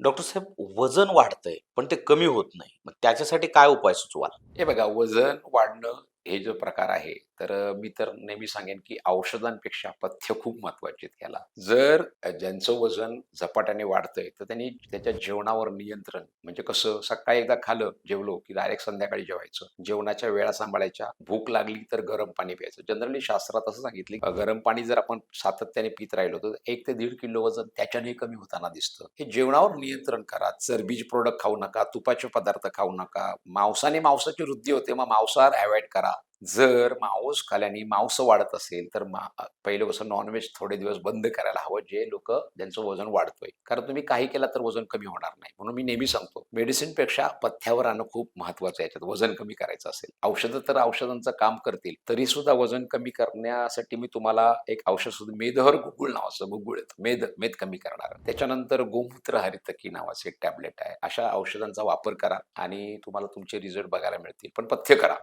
Doctor साहेब वजन वाढतंय, पण ते कमी होत नाही. मग त्याच्यासाठी काय उपाय सुचवाल? हे बघा, वजन वाढणं हे जो प्रकार आहे, तर मी तर नेहमी सांगेन, की औषधांपेक्षा पथ्य खूप महत्त्वाचे आहेत ह्याला. जर ज्यांचं वजन झपाट्याने वाढतंय, तर त्यांनी त्याच्या जेवणावर नियंत्रण म्हणजे कसं सकाळी एकदा खाल्लं, जेवलो, की डायरेक्ट संध्याकाळी जेवायचं. जेवणाच्या वेळा सांभाळायच्या. भूक लागली तर गरम पाणी प्यायचं. जनरली शास्त्रात असं सांगितलं, गरम पाणी जर आपण सातत्याने पीत राहिलो, तर 1 ते 1.5 किलो वजन त्याच्याने कमी होताना दिसतं. हे जेवणावर नियंत्रण करा. चरबीचे प्रॉडक्ट खाऊ नका, तुपाचे पदार्थ खाऊ नका. मांसाने मांसाची वृद्धी होते, मग मांसाहार अव्हॉइड करा. जर मांस खाल्ल्याने मांस वाढत असेल, तर पहिलं कसं नॉन-व्हेज थोडे दिवस बंद करायला हवं, जे लोकं ज्यांचं वजन वाढतोय. कारण तुम्ही काही केलं तर वजन कमी होणार नाही. म्हणून मी नेहमी सांगतो, मेडिसिनपेक्षा पथ्यावर आणणं खूप महत्त्वाचं आहे याच्यात, वजन कमी करायचं असेल. औषधं तर औषधांचं काम करतील, तरीसुद्धा वजन कमी करण्यासाठी मी तुम्हाला एक औषध सुद्धा मेदहर गुगुळ नावाचं गुगुळ येतं. मेद कमी करणारं. त्याच्यानंतर गोमूत्र हरितकी नावाचं एक टॅबलेट आहे. अशा औषधांचा वापर करा आणि तुम्हाला तुमचे रिझल्ट बघायला मिळतील. पण पथ्य करा.